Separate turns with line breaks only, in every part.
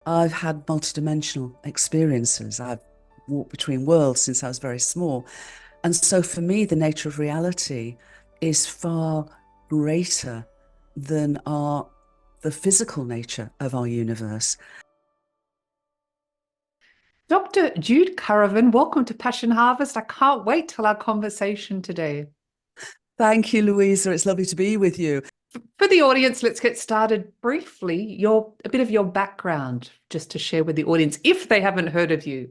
I've had multidimensional experiences. I've walked between worlds since I was very small. And so for me, the nature of reality is far greater than the physical nature of our universe.
Dr. Jude Currivan, welcome to Passion Harvest. I can't wait till our conversation today.
Thank you, Luisa. It's lovely to be with you.
For the audience, let's get started briefly. A bit of your background, just to share with the audience, if they haven't heard of you.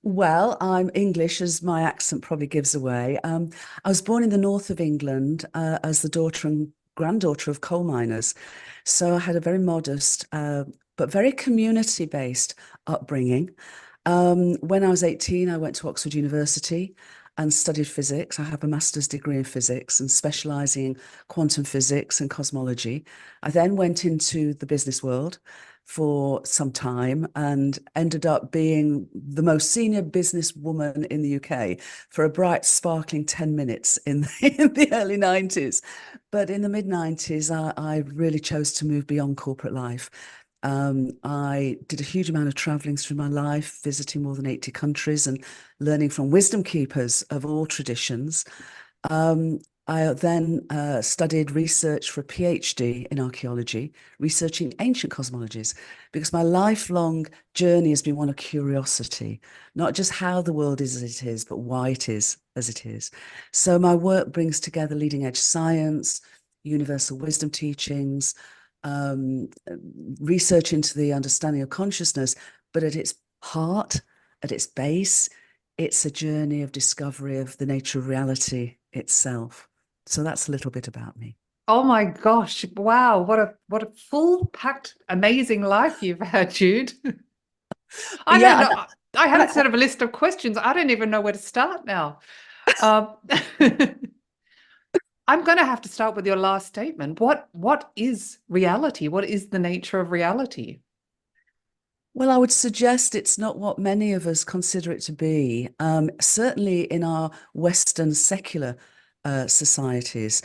Well, I'm English, as my accent probably gives away. I was born in the north of England as the daughter and granddaughter of coal miners. So I had a very modest but very community-based upbringing. When I was 18, I went to Oxford University and studied physics. I have a master's degree in physics and specialising in quantum physics and cosmology. I then went into the business world for some time and ended up being the most senior businesswoman in the UK for a bright, sparkling 10 minutes in the early 90s. But in the mid 90s, I really chose to move beyond corporate life. I did a huge amount of traveling through my life, visiting more than 80 countries and learning from wisdom keepers of all traditions. Um, I then studied research for a PhD in archaeology, researching ancient cosmologies, because my lifelong journey has been one of curiosity, not just how the world is as it is, but why it is as it is. So my work brings together leading edge science, universal wisdom teachings, um, research into the understanding of consciousness, but at its heart, at its base, it's a journey of discovery of the nature of reality itself. So that's a little bit about me.
Oh my gosh, wow, what a full packed, amazing life you've had, Jude. I don't
Yeah,
know. I had a
I,
sort of a list of questions. I don't even know where to start now. Um, I'm going to have to start with your last statement. What is reality? What is the nature of reality?
well, I would suggest it's not what many of us consider it to be. Certainly in our Western secular societies.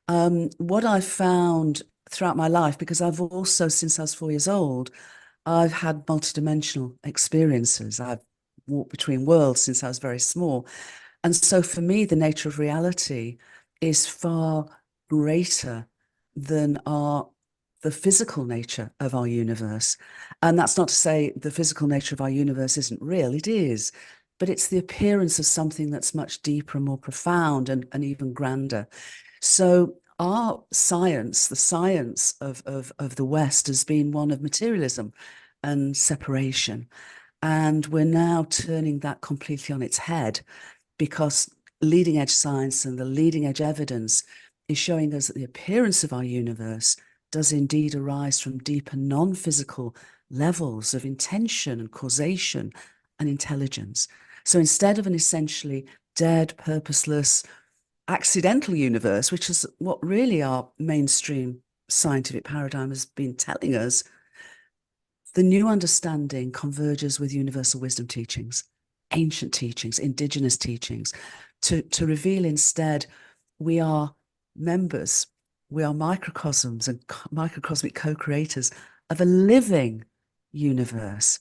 What I've found throughout my life, because I've also, since I was 4 years old, I've had multidimensional experiences. I've walked between worlds since I was very small. And so for me, the nature of reality is far greater than the physical nature of our universe. And that's not to say the physical nature of our universe isn't real, it is, but it's the appearance of something that's much deeper and more profound and even grander. So our science, the science of the West, has been one of materialism and separation. And we're now turning that completely on its head because leading edge science and the leading edge evidence is showing us that the appearance of our universe does indeed arise from deeper non-physical levels of intention and causation and intelligence. So instead of an essentially dead, purposeless, accidental universe, which is what really our mainstream scientific paradigm has been telling us, the new understanding converges with universal wisdom teachings, ancient teachings, indigenous teachings, to reveal instead we are members, we are microcosms and microcosmic co-creators of a living universe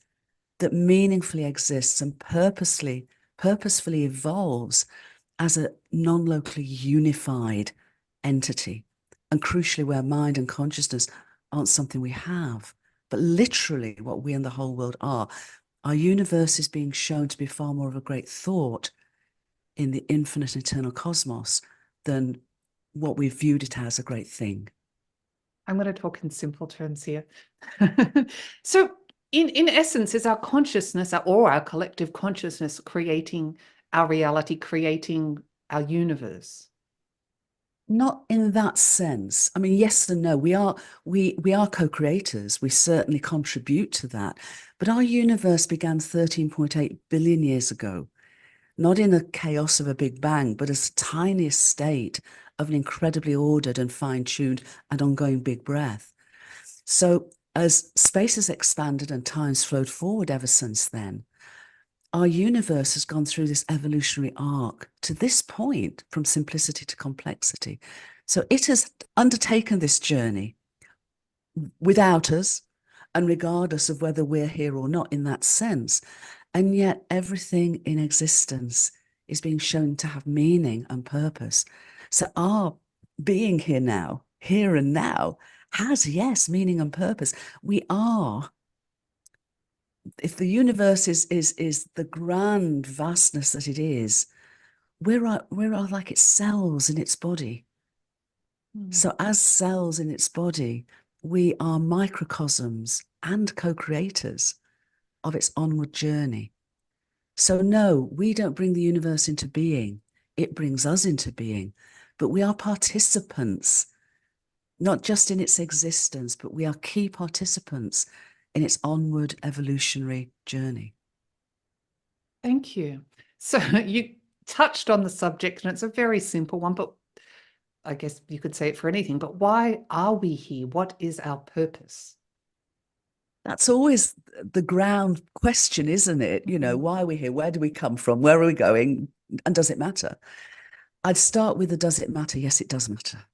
that meaningfully exists and purposefully evolves as a non-locally unified entity. And crucially, where mind and consciousness aren't something we have, but literally what we and the whole world are. Our universe is being shown to be far more of a great thought in the infinite eternal cosmos than what we viewed it as a great thing.
I'm going to talk in simple terms here. So, in essence, is our consciousness or our collective consciousness creating our reality, creating our universe?
Not in that sense. I mean, yes and no. We are co-creators. We certainly contribute to that. But our universe began 13.8 billion years ago, not in the chaos of a big bang, but as a tiniest state of an incredibly ordered and fine-tuned and ongoing big breath. So as space has expanded and time's flowed forward ever since then, our universe has gone through this evolutionary arc to this point, from simplicity to complexity. So it has undertaken this journey without us, and regardless of whether we're here or not in that sense. And yet everything in existence is being shown to have meaning and purpose. So our being here now, here and now, has, yes, meaning and purpose. We are, if the universe is the grand vastness that it is, we're like its cells in its body. So as cells in its body, we are microcosms and co-creators of its onward journey. So no, we don't bring the universe into being. It brings us into being. But we are participants, not just in its existence, but we are key participants in its onward evolutionary journey.
Thank you. So you touched on the subject, and it's a very simple one, but I guess you could say it for anything. But why are we here? What is our purpose?
That's always the ground question, isn't it? You know, why are we here? Where do we come from? Where are we going? And does it matter? I'd start with the does it matter? Yes, it does matter.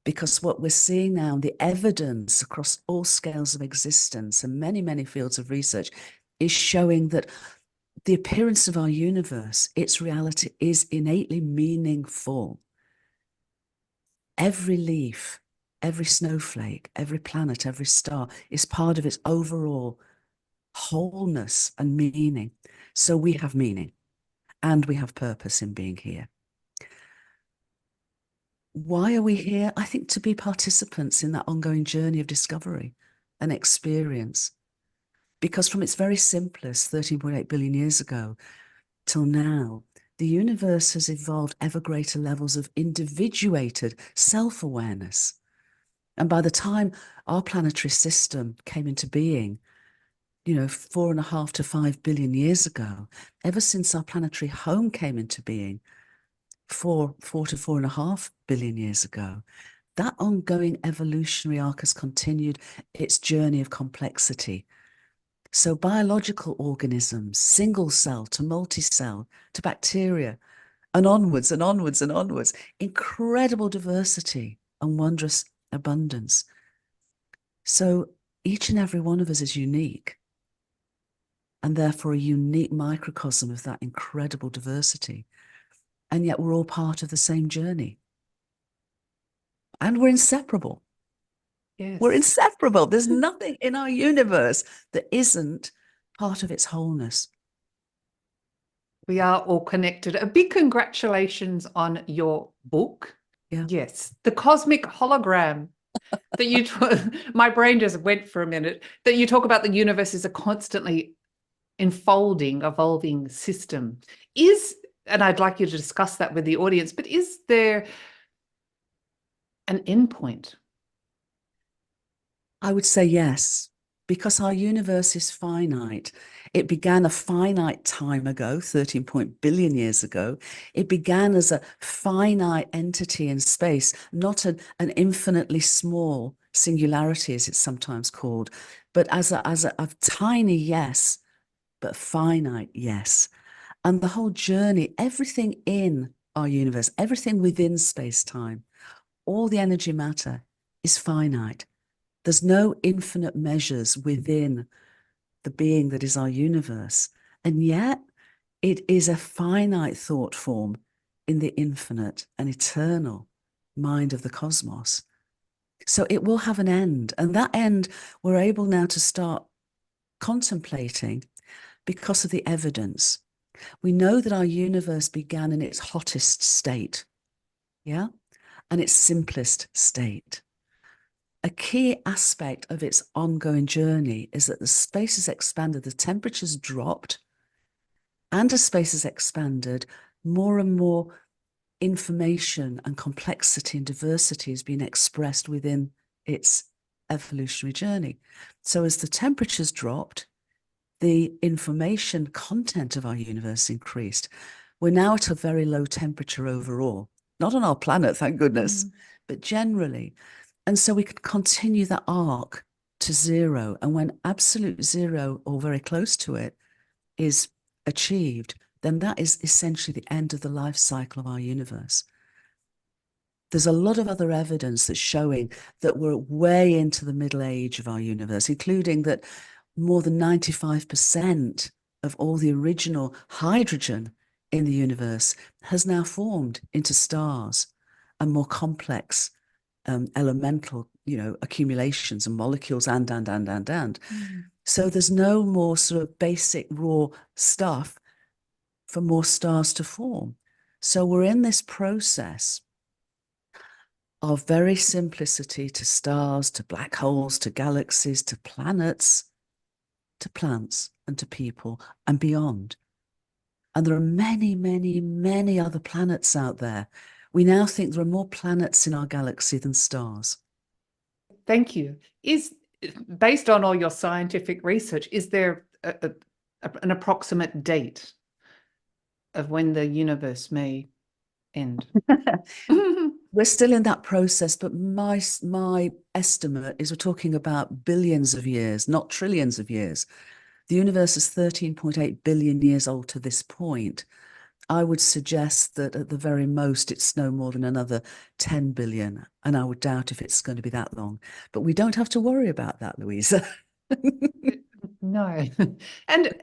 Because what we're seeing now, the evidence across all scales of existence and many, many fields of research is showing that the appearance of our universe, its reality, is innately meaningful. Every leaf, every snowflake, every planet, every star is part of its overall wholeness and meaning. So we have meaning and we have purpose in being here. Why are we here? I think to be participants in that ongoing journey of discovery and experience. Because from its very simplest 13.8 billion years ago till now, the universe has evolved ever greater levels of individuated self-awareness. And by the time our planetary system came into being, you know, 4.5 to 5 billion years ago, ever since our planetary home came into being, 4 to 4.5 billion years ago, that ongoing evolutionary arc has continued its journey of complexity. So biological organisms, single cell to multi-cell to bacteria, and onwards and onwards and onwards, incredible diversity and wondrous abundance. So each and every one of us is unique, and therefore a unique microcosm of that incredible diversity. And yet we're all part of the same journey. And we're inseparable.
Yes.
We're inseparable. There's nothing in our universe that isn't part of its wholeness.
We are all connected. A big congratulations on your book.
Yeah.
Yes, the Cosmic Hologram that you, my brain just went for a minute, that you talk about the universe is a constantly enfolding, evolving system. And I'd like you to discuss that with the audience, but is there an endpoint?
I would say yes, because our universe is finite. It began a finite time ago, 13 billion years ago. It began as a finite entity in space, not an infinitely small singularity, as it's sometimes called, but as a tiny yes, but finite yes. And the whole journey, everything in our universe, everything within space-time, all the energy matter is finite. There's no infinite measures within the being that is our universe. And yet it is a finite thought form in the infinite and eternal mind of the cosmos. So it will have an end. And that end we're able now to start contemplating because of the evidence. We know that our universe began in its hottest state, yeah, and its simplest state. A key aspect of its ongoing journey is that the space has expanded, the temperature's dropped, and as space has expanded, more and more information and complexity and diversity is being expressed within its evolutionary journey. So as the temperature's dropped, the information content of our universe increased. We're now at a very low temperature overall, not on our planet, thank goodness, but generally. And so we could continue that arc to zero. And when absolute zero or very close to it is achieved, then that is essentially the end of the life cycle of our universe. there's a lot of other evidence that's showing that we're way into the middle age of our universe, including that more than 95% of all the original hydrogen in the universe has now formed into stars and more complex elemental, accumulations and molecules and. So there's no more sort of basic raw stuff for more stars to form. So we're in this process of very simplicity to stars, to black holes, to galaxies, to planets, to plants, and to people, and beyond. And there are many, many, many other planets out there. We now think there are more planets in our galaxy than stars.
Thank you. Based on all your scientific research, is there an approximate date of when the universe may end?
We're still in that process, but my estimate is we're talking about billions of years, not trillions of years. The universe is 13.8 billion years old to this point. I would suggest that at the very most, it's no more than another 10 billion. And I would doubt if it's going to be that long. But we don't have to worry about that, Luisa.
No. And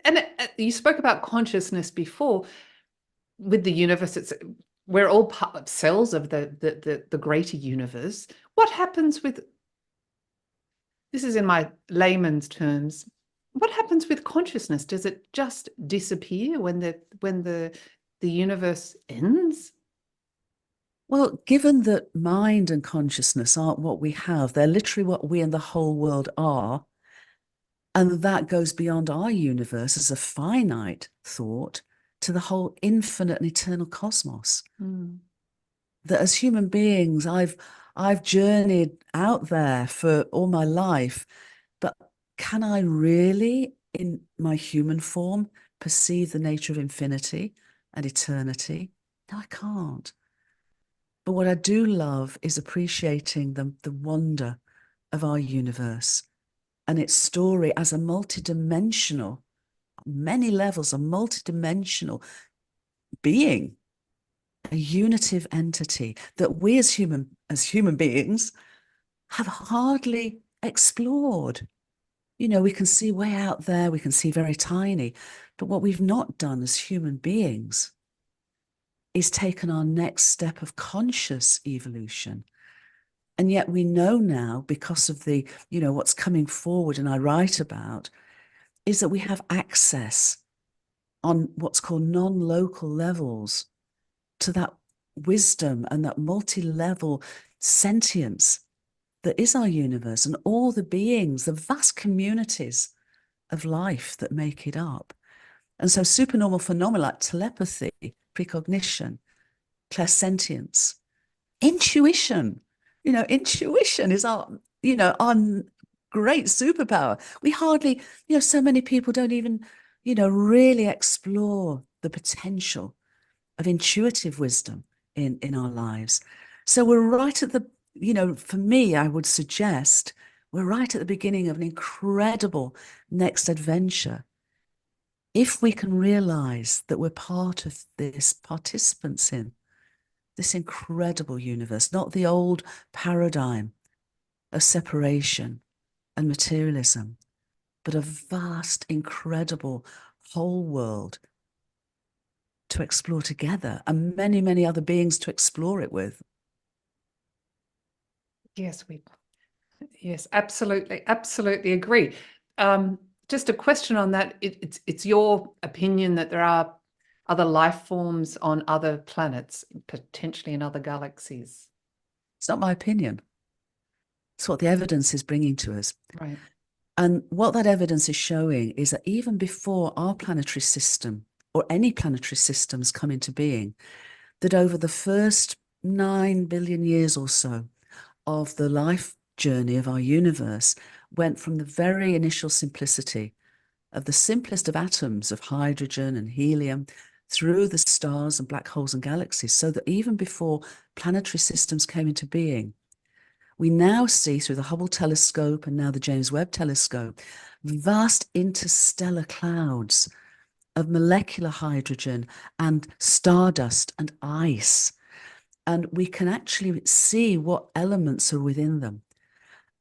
you spoke about consciousness before. With the universe, we're all cells of the greater universe. What happens with, this is in my layman's terms, what happens with consciousness? Does it just disappear when the universe ends?
Well, given that mind and consciousness aren't what we have, they're literally what we and the whole world are. And that goes beyond our universe as a finite thought to the whole infinite and eternal cosmos. That as human beings, I've journeyed out there for all my life, but can I really, in my human form, perceive the nature of infinity and eternity? No, I can't. But what I do love is appreciating the wonder of our universe and its story as a multidimensional, many levels, a multidimensional being, a unitive entity that we as human beings have hardly explored. We can see way out there, we can see very tiny, but what we've not done as human beings is taken our next step of conscious evolution. And yet we know now, because of the, what's coming forward and I write about, is that we have access on what's called non-local levels to that wisdom and that multi-level sentience that is our universe and all the beings, the vast communities of life that make it up. And so supernormal phenomena like telepathy, precognition, clairsentience, intuition, intuition is our great superpower. We hardly, so many people don't even, really explore the potential of intuitive wisdom in our lives. So we're right at the, for me, I would suggest we're right at the beginning of an incredible next adventure. If we can realize that we're part of this, participants in this incredible universe, not the old paradigm of separation and materialism, but a vast, incredible whole world to explore together and many, many other beings to explore it with.
Yes, absolutely agree. Just a question on that. It's your opinion that there are other life forms on other planets, potentially in other galaxies?
It's not my opinion. It's what the evidence is bringing to us.
Right.
And what that evidence is showing is that even before our planetary system or any planetary systems come into being, that over the first 9 billion years or so of the life journey of our universe went from the very initial simplicity of the simplest of atoms of hydrogen and helium through the stars and black holes and galaxies, so that even before planetary systems came into being, we now see through the Hubble telescope and now the James Webb telescope, vast interstellar clouds of molecular hydrogen and stardust and ice. and we can actually see what elements are within them.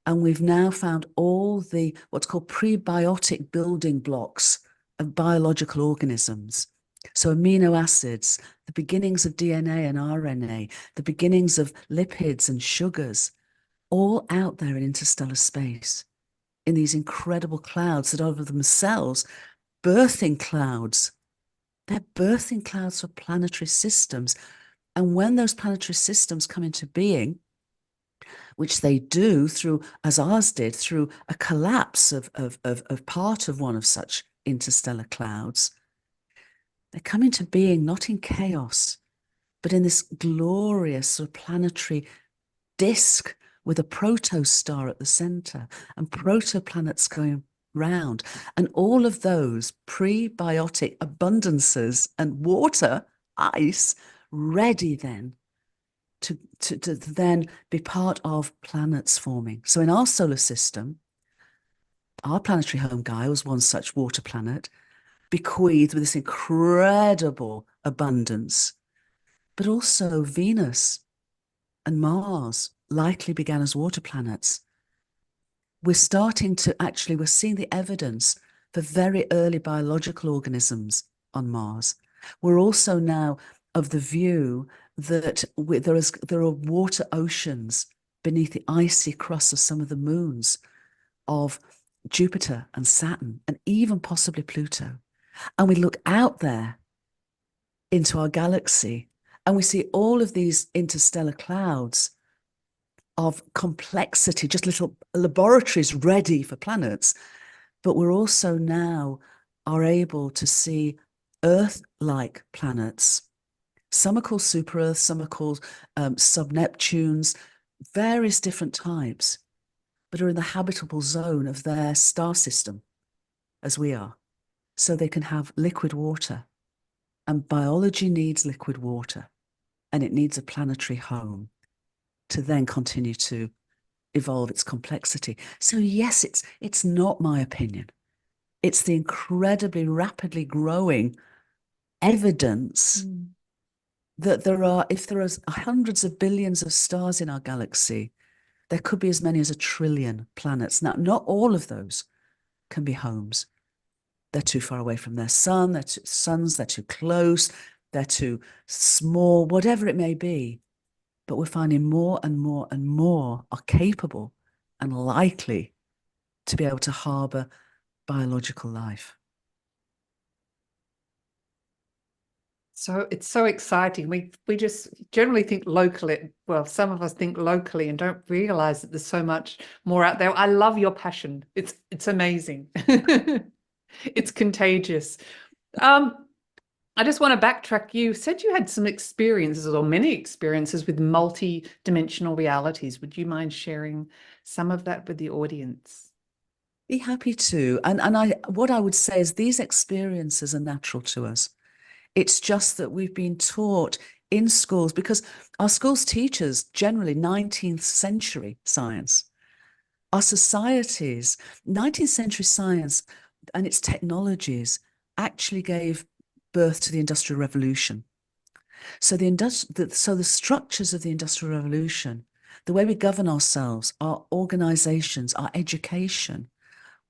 And we've now found all the what's called prebiotic building blocks of biological organisms. So amino acids, the beginnings of DNA and RNA, the beginnings of lipids and sugars, all out there in interstellar space, in these incredible clouds that are of themselves birthing clouds. They're birthing clouds for planetary systems. And when those planetary systems come into being, which they do through, as ours did, through a collapse of part of one of such interstellar clouds, they come into being not in chaos, but in this glorious sort of planetary disk with a protostar at the center and protoplanets going round. And all of those prebiotic abundances and water, ice, ready then to then be part of planets forming. So in our solar system, our planetary home Gaia was one such water planet, bequeathed with this incredible abundance. But also Venus and Mars likely began as water planets. We're starting to we're seeing the evidence for very early biological organisms on Mars. We're also now of the view that there are water oceans beneath the icy crust of some of the moons of Jupiter and Saturn, and even possibly Pluto. And we look out there into our galaxy and we see all of these interstellar clouds of complexity, just little laboratories ready for planets. But we're also now are able to see Earth-like planets. Some are called super Earths, some are called sub-Neptunes, various different types, but are in the habitable zone of their star system, as we are. So they can have liquid water. And biology needs liquid water, and it needs a planetary home to then continue to evolve its complexity. So yes, it's not my opinion. It's the incredibly rapidly growing evidence that if there are hundreds of billions of stars in our galaxy, there could be as many as 1 trillion planets. Now, not all of those can be homes. They're too far away from their sun, they're too close, they're too small, whatever it may be. But we're finding more and more and more are capable and likely to be able to harbour biological life.
So it's so exciting. We just generally think locally. Well, some of us think locally and don't realize that there's so much more out there. I love your passion. It's amazing. It's contagious. I just want to backtrack. You said you had some experiences or many experiences with multi-dimensional realities. Would you mind sharing some of that with the audience?
Be happy to. And what I would say is these experiences are natural to us. It's just that we've been taught in schools, because our schools teach us generally 19th century science. Our societies, 19th century science and its technologies actually gave birth to the Industrial Revolution. So the structures of the Industrial Revolution, the way we govern ourselves, our organizations, our education,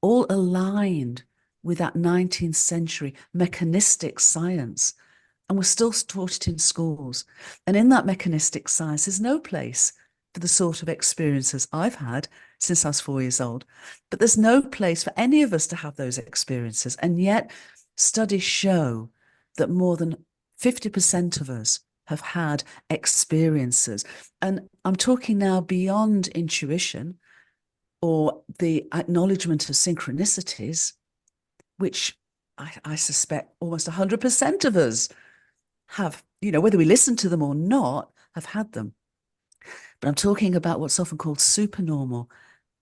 all aligned with that 19th century mechanistic science. And we're still taught it in schools. And in that mechanistic science, there's no place for the sort of experiences I've had since I was 4 years old. But there's no place for any of us to have those experiences. And yet studies show that more than 50% of us have had experiences. And I'm talking now beyond intuition or the acknowledgement of synchronicities, which I suspect almost 100% of us have, whether we listen to them or not, have had them. But I'm talking about what's often called supernormal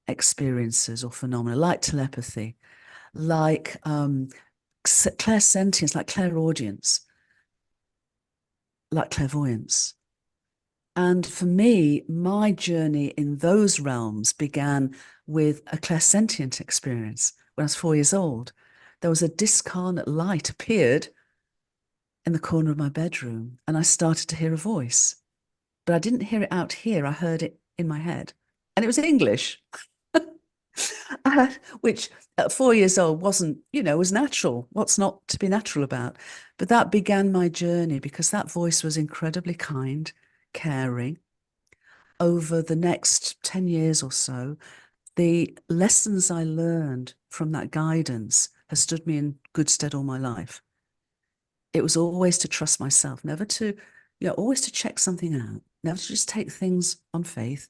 experiences or phenomena, like telepathy, like clairsentience, like clairaudience, like clairvoyance. And for me, my journey in those realms began with a clairsentient experience when I was 4 years old. There was a discarnate light appeared in the corner of my bedroom, and I started to hear a voice. but I didn't hear it out here. I heard it in my head, and it was English, which at 4 years old wasn't, was natural. What's not to be natural about? But that began my journey because that voice was incredibly kind, caring. Over the next 10 years or so, the lessons I learned from that guidance has stood me in good stead all my life. It was always to trust myself, never to, always to check something out, never to just take things on faith.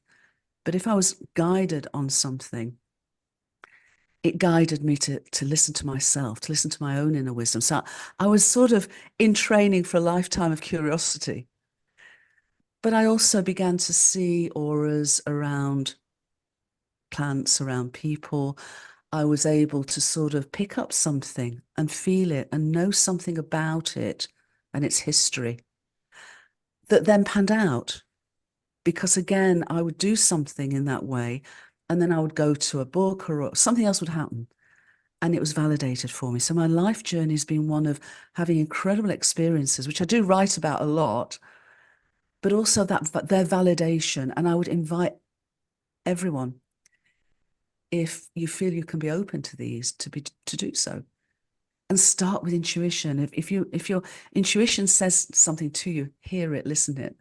But if I was guided on something, it guided me to listen to myself, to listen to my own inner wisdom. So I was sort of in training for a lifetime of curiosity. But I also began to see auras around plants, around people. I was able to sort of pick up something and feel it and know something about it and its history that then panned out. Because again, I would do something in that way, and then I would go to a book or something else would happen, and it was validated for me. So my life journey has been one of having incredible experiences, which I do write about a lot, but also that their validation. And I would invite everyone, if you feel you can be open to these, to do so. And start with intuition. If your intuition says something to you, hear it, listen it,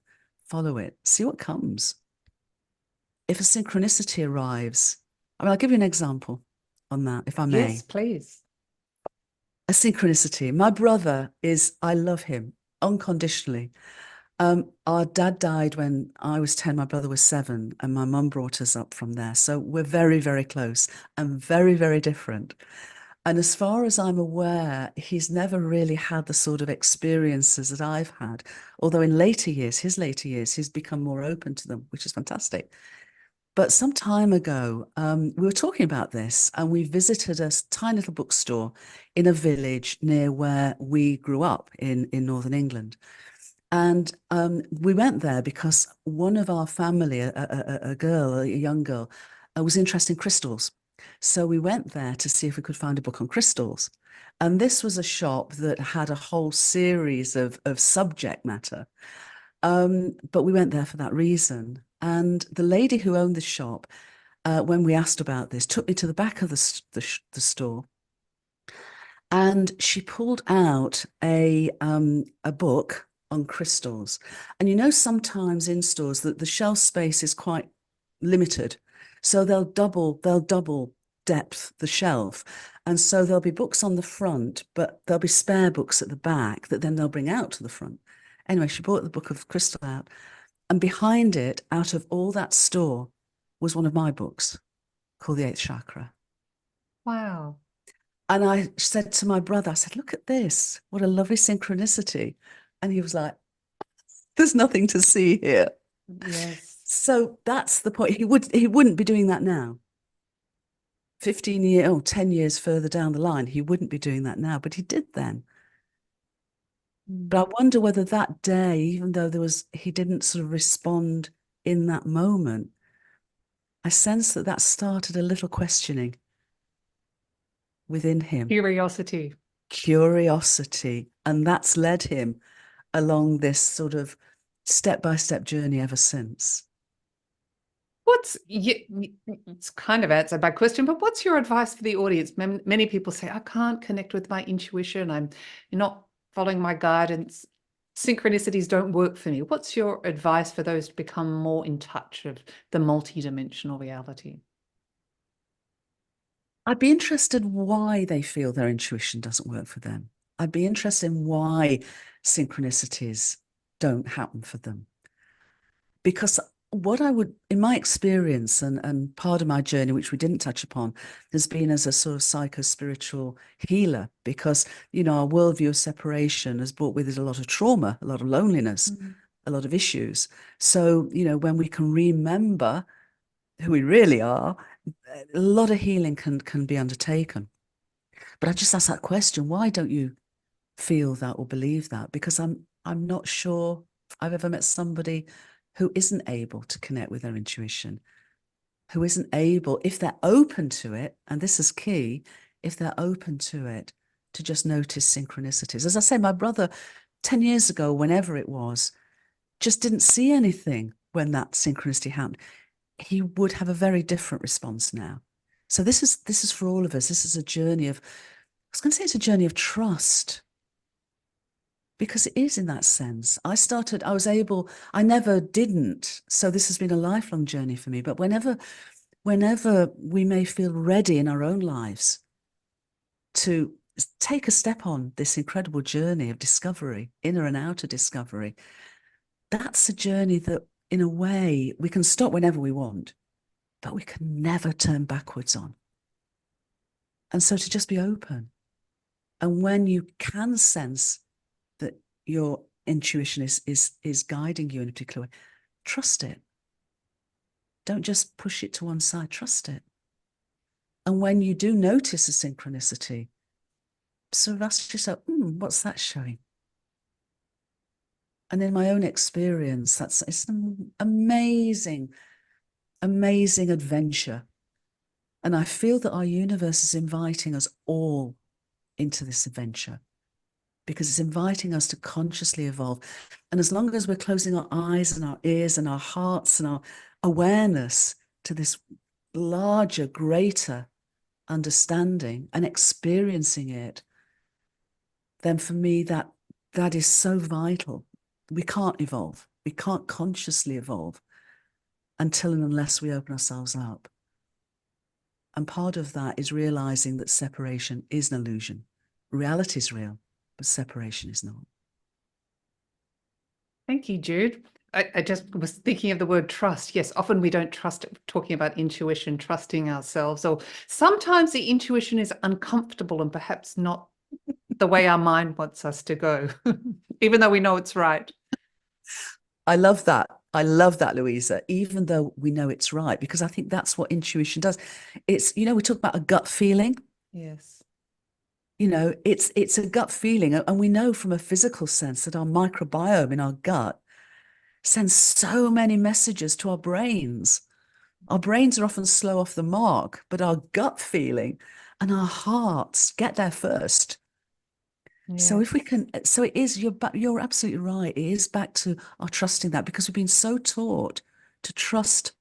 follow it, see what comes. If a synchronicity arrives, I'll give you an example on that, if I may.
Yes, please.
A synchronicity. My brother I love him unconditionally. Our dad died when I was 10, my brother was 7, and my mum brought us up from there. So we're very, very close and very, very different. And as far as I'm aware, he's never really had the sort of experiences that I've had. Although in his later years, he's become more open to them, which is fantastic. But some time ago, we were talking about this, and we visited a tiny little bookstore in a village near where we grew up in Northern England. And we went there because one of our family, a young girl, was interested in crystals. So we went there to see if we could find a book on crystals. And this was a shop that had a whole series of subject matter. But we went there for that reason. And the lady who owned the shop, when we asked about this, took me to the back of the store. And she pulled out a book on crystals. And sometimes in stores that the shelf space is quite limited. So they'll double depth the shelf. And so there'll be books on the front, but there'll be spare books at the back that then they'll bring out to the front. Anyway, she brought the book of crystal out, and behind it, out of all that store, was one of my books called the 8th Chakra.
Wow.
And I said to my brother, I said, look at this, what a lovely synchronicity. And he was like, there's nothing to see here.
Yes.
So that's the point. He wouldn't be doing that now. 10 years further down the line, he wouldn't be doing that now, but he did then. But I wonder whether that day, even though he didn't sort of respond in that moment, I sense that started a little questioning within him.
Curiosity.
And that's led him along this sort of step-by-step journey ever since.
It's kind of answered my question, but what's your advice for the audience? Many people say, I can't connect with my intuition. I'm not following my guidance. Synchronicities don't work for me. What's your advice for those to become more in touch of the multidimensional reality?
I'd be interested why they feel their intuition doesn't work for them. I'd be interested in why synchronicities don't happen for them. Because what I would, in my experience, and part of my journey, which we didn't touch upon, has been as a sort of psychospiritual healer, because, our worldview of separation has brought with it a lot of trauma, a lot of loneliness, a lot of issues. So, when we can remember who we really are, a lot of healing can be undertaken. But I just ask that question, why don't you feel that or believe that? Because I'm not sure I've ever met somebody who isn't able to connect with their intuition, who isn't able, if they're open to it, and this is key, if they're open to it, to just notice synchronicities. As I say, my brother, 10 years ago, whenever it was, just didn't see anything when that synchronicity happened, he would have a very different response now. So this is for all of us. This is a journey of, I was going to say it's a journey of trust, because it is in that sense. I never didn't. So this has been a lifelong journey for me. But whenever we may feel ready in our own lives to take a step on this incredible journey of discovery, inner and outer discovery, that's a journey that, in a way, we can stop whenever we want, but we can never turn backwards on. And so to just be open. And when you can sense that your intuition is guiding you in a particular way, trust it. Don't just push it to one side, trust it. And when you do notice a synchronicity, sort of ask yourself, what's that showing? And in my own experience, it's an amazing, amazing adventure. And I feel that our universe is inviting us all into this adventure, because it's inviting us to consciously evolve. And as long as we're closing our eyes and our ears and our hearts and our awareness to this larger, greater understanding and experiencing it, then for me, that is so vital. We can't evolve. We can't consciously evolve until and unless we open ourselves up. And part of that is realizing that separation is an illusion. Reality is real, but separation is not.
Thank you, Jude. I just was thinking of the word trust. Yes, often we don't trust it, talking about intuition, trusting ourselves, or sometimes the intuition is uncomfortable and perhaps not the way our mind wants us to go, even though we know it's right.
I love that. I love that, Luisa, even though we know it's right, because I think that's what intuition does. It's, we talk about a gut feeling.
Yes.
It's a gut feeling. And we know from a physical sense that our microbiome in our gut sends so many messages to our brains. Our brains are often slow off the mark, but our gut feeling and our hearts get there first.
Yes.
So if we can, so it is, you're absolutely right. It is back to our trusting that, because we've been so taught to trust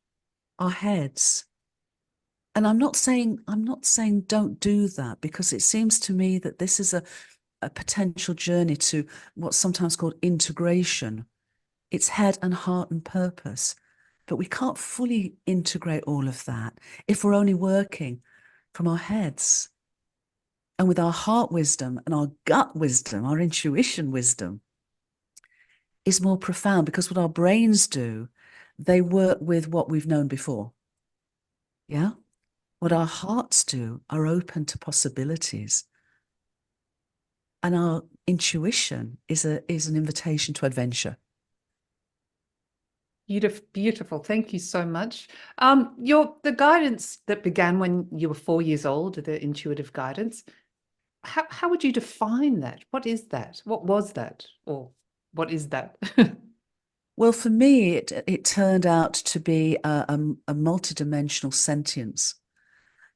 our heads. And I'm not saying don't do that, because it seems to me that this is a potential journey to what's sometimes called integration. It's head and heart and purpose. But we can't fully integrate all of that if we're only working from our heads. And with our heart wisdom and our gut wisdom, our intuition wisdom is more profound, because what our brains do, they work with what we've known before. Yeah? What our hearts do are open to possibilities. And our intuition is an invitation to adventure.
Beautiful. Thank you so much. The guidance that began when you were 4 years old, the intuitive guidance, how would you define that? What is that? What was that? Or what is that?
Well, for me, it turned out to be a multidimensional sentience.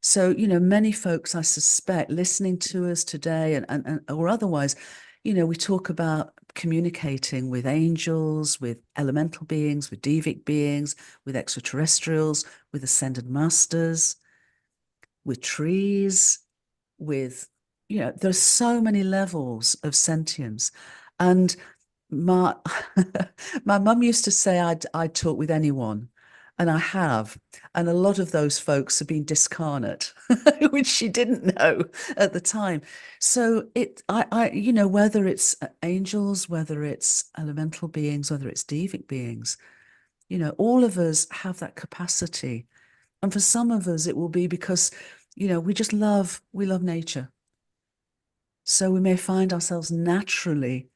So, many folks, I suspect, listening to us today and or otherwise, we talk about communicating with angels, with elemental beings, with devic beings, with extraterrestrials, with ascended masters, with trees, with, there's so many levels of sentience. And my my mum used to say I'd talk with anyone, and I have. And a lot of those folks have been discarnate, which she didn't know at the time. So whether it's angels, whether it's elemental beings, whether it's devic beings, all of us have that capacity. And for some of us, it will be because, we love nature. So we may find ourselves naturally,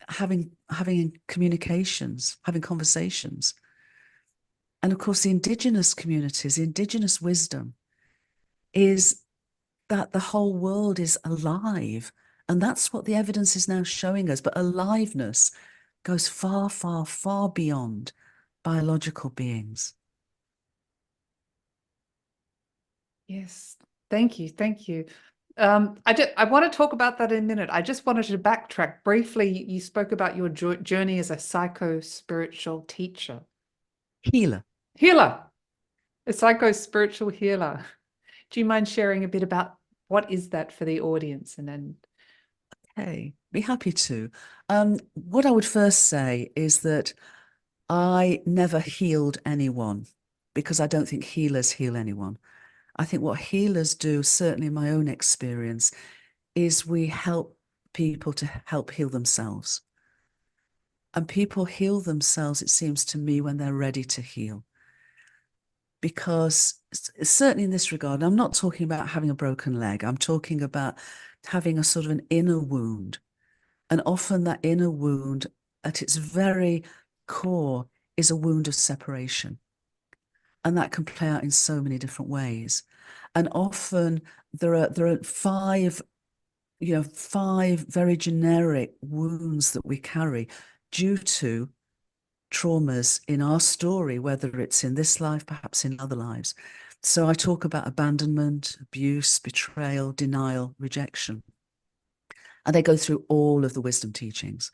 having communications, having conversations. And of course, the indigenous communities, the indigenous wisdom is that the whole world is alive. And that's what the evidence is now showing us. But aliveness goes far, far, far beyond biological beings.
Yes. Thank you. Thank you. I want to talk about that in a minute. I just wanted to backtrack briefly. You spoke about your journey as a psycho-spiritual teacher.
Healer.
Healer, a psycho-spiritual healer. Do you mind sharing a bit about what is that for the audience? And then,
Hey, be happy to. What I would first say is that I never healed anyone because I don't think healers heal anyone. I think what healers do, certainly in my own experience, is we help people to help heal themselves. And people heal themselves, it seems to me, when they're ready to heal. Because certainly in this regard, I'm not talking about having a broken leg. I'm talking about having a sort of an inner wound. And often that inner wound, at its very core, is a wound of separation. And that can play out in so many different ways. And often there are five very generic wounds that we carry due to traumas in our story, whether it's in this life, perhaps in other lives. So I talk about abandonment, abuse, betrayal, denial, rejection. And they go through all of the wisdom teachings.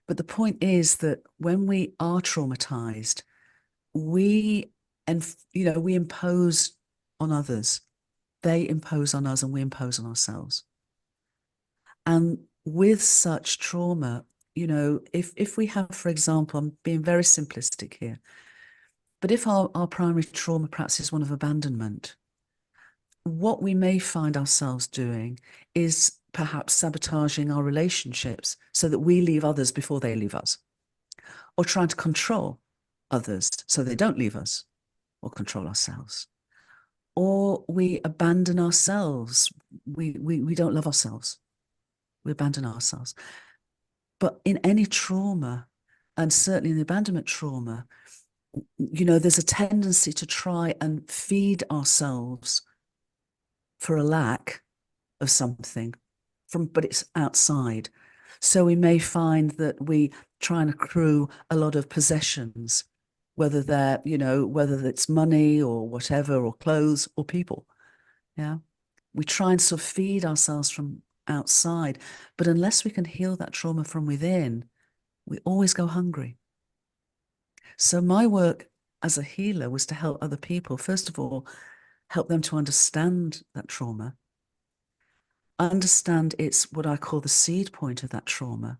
But the point is that when we are traumatized, we impose on others. They impose on us and we impose on ourselves. And with such trauma, if we have, for example, I'm being very simplistic here, but if our primary trauma perhaps is one of abandonment, what we may find ourselves doing is perhaps sabotaging our relationships so that we leave others before they leave us, or trying to control others so they don't leave us or control ourselves, or we abandon ourselves. We don't love ourselves. We abandon ourselves. But in any trauma, and certainly in the abandonment trauma, there's a tendency to try and feed ourselves for a lack of something, but it's outside. So we may find that we try and accrue a lot of possessions, whether whether it's money or whatever, or clothes or people. Yeah. We try and sort of feed ourselves from outside, but unless we can heal that trauma from within, we always go hungry. So my work as a healer was to help other people, first of all, help them to understand that trauma, understand it's what I call the seed point of that trauma,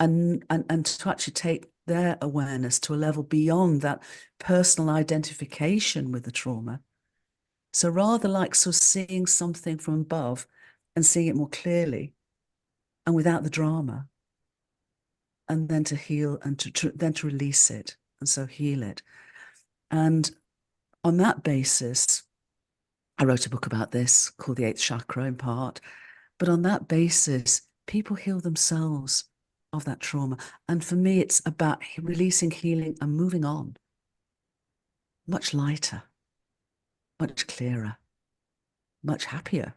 and to actually take their awareness to a level beyond that personal identification with the trauma. So rather like sort of seeing something from above and seeing it more clearly and without the drama, and then to heal and then to release it, and so heal it. And on that basis, I wrote a book about this called the 8th Chakra in part, but on that basis, people heal themselves of that trauma. And for me, it's about releasing, healing, and moving on. Much lighter, much clearer, much happier.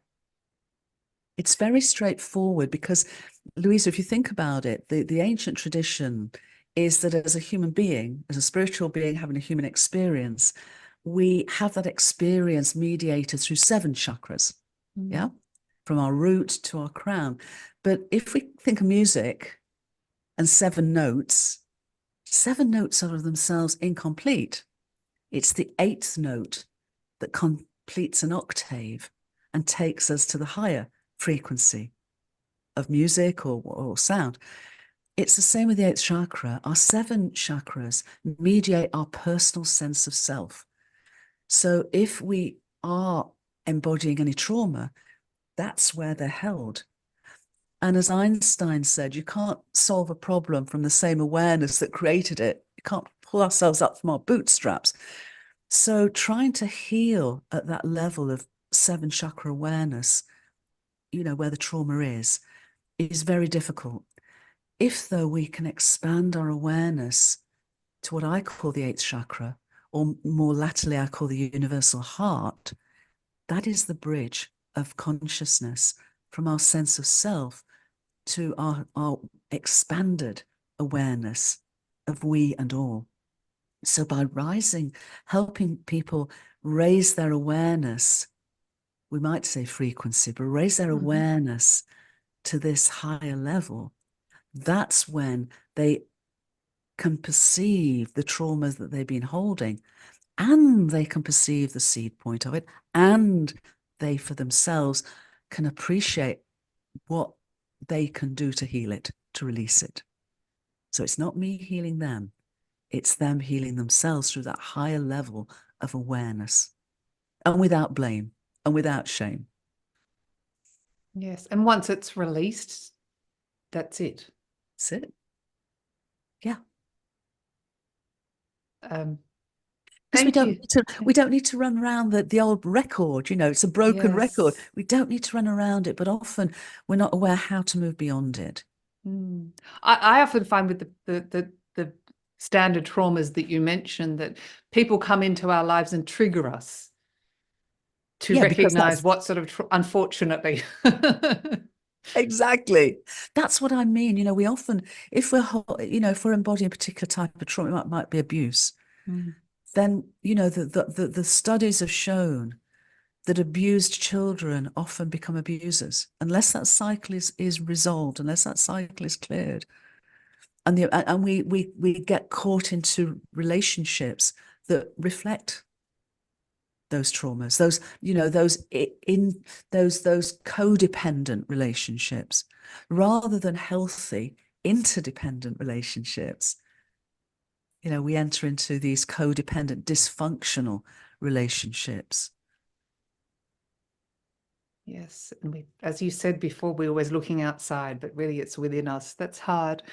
It's very straightforward because, Luisa, if you think about it, the ancient tradition is that as a human being, as a spiritual being having a human experience, we have that experience mediated through 7 chakras, yeah, from our root to our crown. But if we think of music and 7 notes are of themselves incomplete. It's the 8th note that completes an octave and takes us to the higher frequency of music or sound. It's the same with the 8th chakra. Our 7 chakras mediate our personal sense of self. So if we are embodying any trauma, that's where they're held. And as Einstein said, you can't solve a problem from the same awareness that created it. You can't pull ourselves up from our bootstraps. So trying to heal at that level of 7 chakra awareness, where the trauma is very difficult. If, though, we can expand our awareness to what I call the 8th chakra, or more latterly I call the universal heart, that is the bridge of consciousness from our sense of self to our expanded awareness of we and all. So by helping people raise their awareness we might say frequency, but raise their awareness to this higher level, that's when they can perceive the traumas that they've been holding, and they can perceive the seed point of it, and they for themselves can appreciate what they can do to heal it, to release it. So it's not me healing them, it's them healing themselves through that higher level of awareness, and without blame and without shame.
Yes. And once it's released, that's it.
That's it. Yeah. Because
Thank you.
we don't need to run around the old record, you know, it's a broken record.
Yes.
We don't need to run around it, but often we're not aware how to move beyond it.
I often find with the standard traumas that you mentioned that people come into our lives and trigger us to
Yeah, because
recognize what sort of, unfortunately.
exactly. That's what I mean. You know, we often, if we're, you know, if we're embodying a particular type of trauma, it might be abuse, then, you know, the studies have shown that abused children often become abusers unless that cycle is resolved, unless that cycle is cleared. And we get caught into relationships that reflect those traumas, those, you know, those codependent relationships, rather than healthy interdependent relationships. You know, we enter into these codependent, dysfunctional relationships.
Yes. And we, as you said before, we're always looking outside, but really it's within us. That's hard.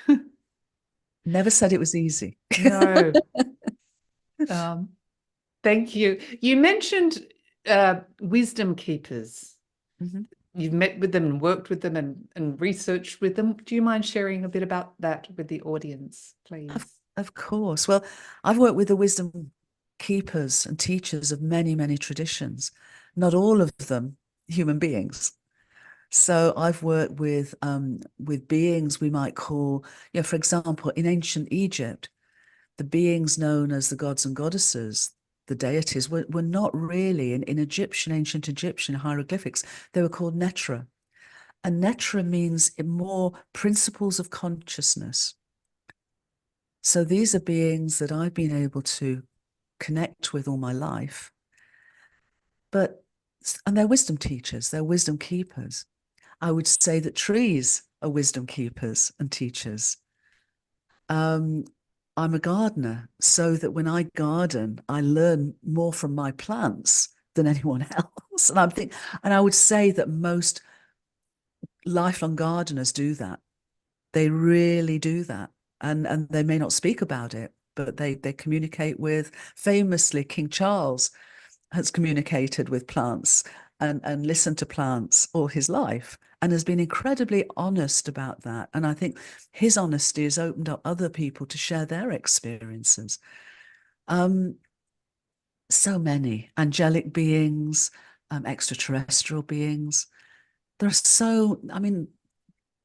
Never said it was easy.
No. Thank you. You mentioned wisdom keepers. You've met with them and worked with them and researched with them. Do you mind sharing a bit about that with the audience, please?
Of course. Well, I've worked with the wisdom keepers and teachers of many, many traditions, not all of them human beings. So I've worked with beings we might call, you know, for example, in ancient Egypt, the beings known as the gods and goddesses, the deities, were not really, in ancient Egyptian hieroglyphics, they were called netra. And netra means more principles of consciousness. So these are beings that I've been able to connect with all my life. And they're wisdom teachers, they're wisdom keepers. I would say that trees are wisdom keepers and teachers. I'm a gardener, so that when I garden, I learn more from my plants than anyone else. And I would say that most lifelong gardeners do that. They really do that. And they may not speak about it, but they communicate with, famously, King Charles has communicated with plants and listened to plants all his life and has been incredibly honest about that. And I think his honesty has opened up other people to share their experiences. So many angelic beings, extraterrestrial beings. There are so, I mean,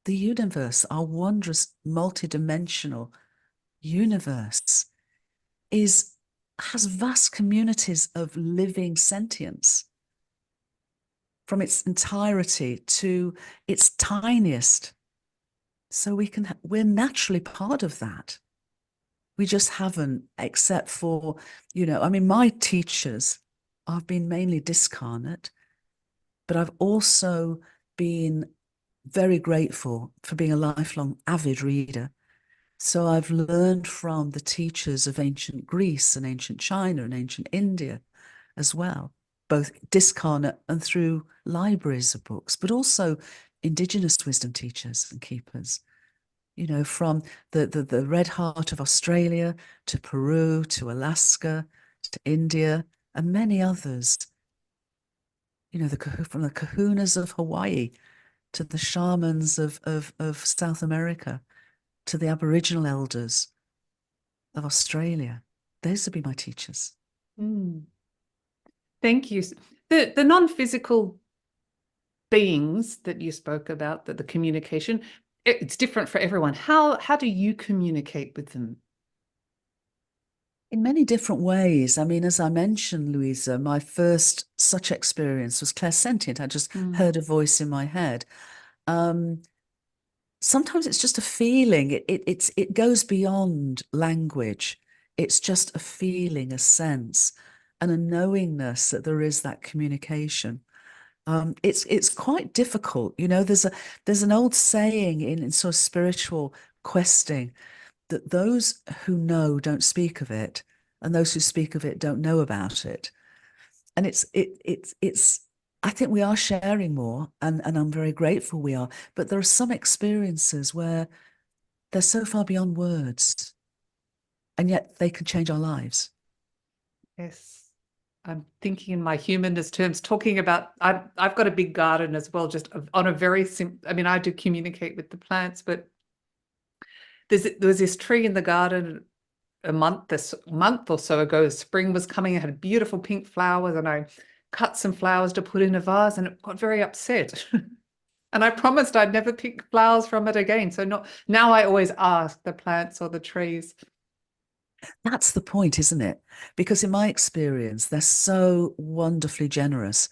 the universe, our wondrous multidimensional universe, has vast communities of living sentience, from its entirety to its tiniest. So we're naturally part of that. We just haven't, except for, you know, I mean, my teachers, I've been mainly discarnate, but I've also been very grateful for being a lifelong avid reader. So I've learned from the teachers of ancient Greece and ancient China and ancient India as well, both discarnate and through libraries of books, but also indigenous wisdom teachers and keepers, you know, from the red heart of Australia to Peru to Alaska to India and many others, you know, from the kahunas of Hawaii to the shamans of South America to the Aboriginal elders of Australia. Those would be my teachers.
Thank you. The non-physical beings that you spoke about, that the communication, it's different for everyone. How do you communicate with them?
In many different ways. I mean, as I mentioned, Luisa, my first such experience was clairsentient. I just heard a voice in my head. Sometimes it's just a feeling. It goes beyond language. It's just a feeling, a sense, and a knowingness that there is that communication. It's quite difficult. You know, there's an old saying in sort of spiritual questing that those who know don't speak of it, and those who speak of it don't know about it. And it's I think we are sharing more, and I'm very grateful we are. But there are some experiences where they're so far beyond words, and yet they can change our lives.
Yes. I'm thinking in my humanist terms, talking about, I've got a big garden as well, just on a very simple, I mean, I do communicate with the plants, but there was this tree in the garden this month or so ago. Spring was coming, it had beautiful pink flowers, and I cut some flowers to put in a vase, and it got very upset. And I promised I'd never pick flowers from it again. So now I always ask the plants or the trees.
That's the point, isn't it? Because in my experience, they're so wonderfully generous,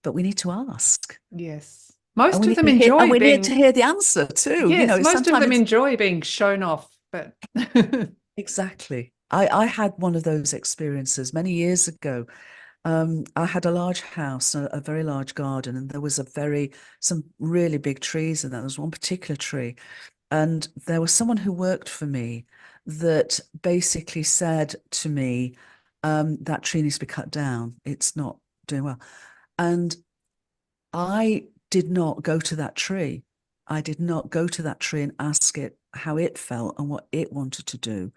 but we need to ask.
Yes.
And
Most
we
of
need
them
to hear, and
enjoy
we need
being,
to hear the answer too. You
yes,
know,
most of
sometimes
them
it's
enjoy being shown off, but
exactly. I had one of those experiences many years ago. I had a large house, a very large garden, and there was some really big trees in that. There was one particular tree, and there was someone who worked for me that basically said to me, that tree needs to be cut down. It's not doing well. And I did not go to that tree. I did not go to that tree and ask it how it felt and what it wanted to do.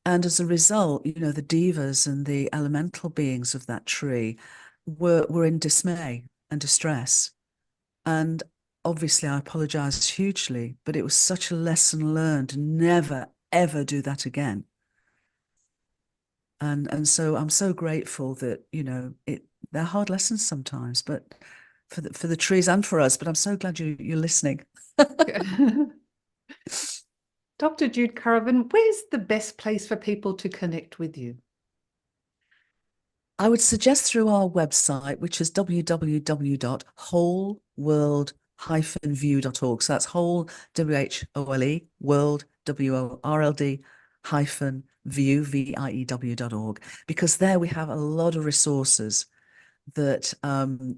And as a result, you know, the devas and the elemental beings of that tree were in dismay and distress. And obviously I apologized hugely, but it was such a lesson learned. Never, ever do that again. And so I'm so grateful that, you know, they're hard lessons sometimes, but for the trees and for us, but I'm so glad you're listening.
Dr. Jude Currivan, where's the best place for people to connect with you?
I would suggest through our website, which is www.wholeworld-view.org. So that's whole, W-H-O-L-E, world, W-O-R-L-D, hyphen view, V-I-E-W.org, because there we have a lot of resources that,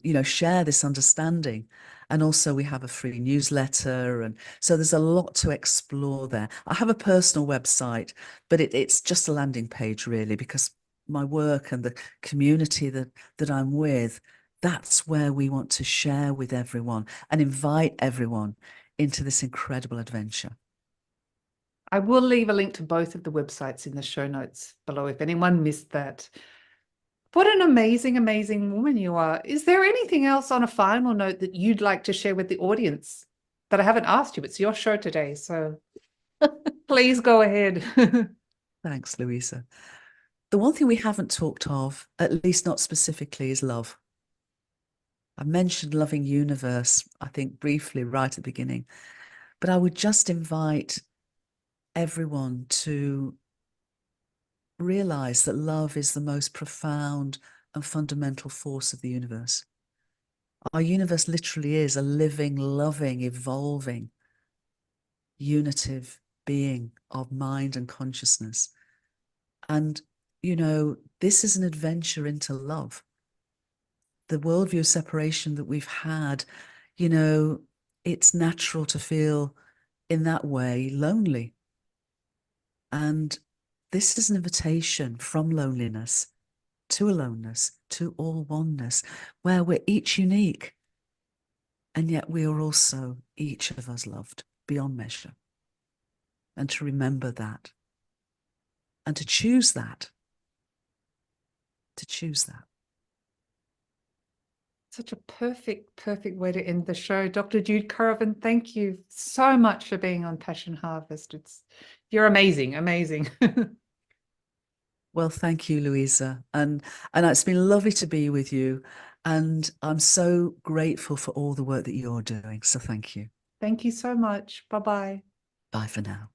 you know, share this understanding. And also we have a free newsletter. And so there's a lot to explore there. I have a personal website, but it's just a landing page really, because my work and the community that I'm with, that's where we want to share with everyone and invite everyone into this incredible adventure.
I will leave a link to both of the websites in the show notes below if anyone missed that. What an amazing, amazing woman you are. Is there anything else on a final note that you'd like to share with the audience that I haven't asked you? It's your show today, so please go ahead.
Thanks, Luisa. The one thing we haven't talked of, at least not specifically, is love. I mentioned loving universe, I think briefly right at the beginning, but I would just invite everyone to realize that love is the most profound and fundamental force of the universe. Our universe literally is a living, loving, evolving, unitive being of mind and consciousness. And, you know, this is an adventure into love. The worldview of separation that we've had, you know, it's natural to feel in that way lonely. And this is an invitation from loneliness to aloneness, to all oneness, where we're each unique. And yet we are also, each of us, loved beyond measure. And to remember that. And to choose that. To choose that.
Such a perfect, perfect way to end the show. Dr. Jude Currivan, thank you so much for being on Passion Harvest. You're amazing, amazing.
Well, thank you, Luisa. And it's been lovely to be with you. And I'm so grateful for all the work that you're doing. So thank you.
Thank you so much. Bye-bye.
Bye for now.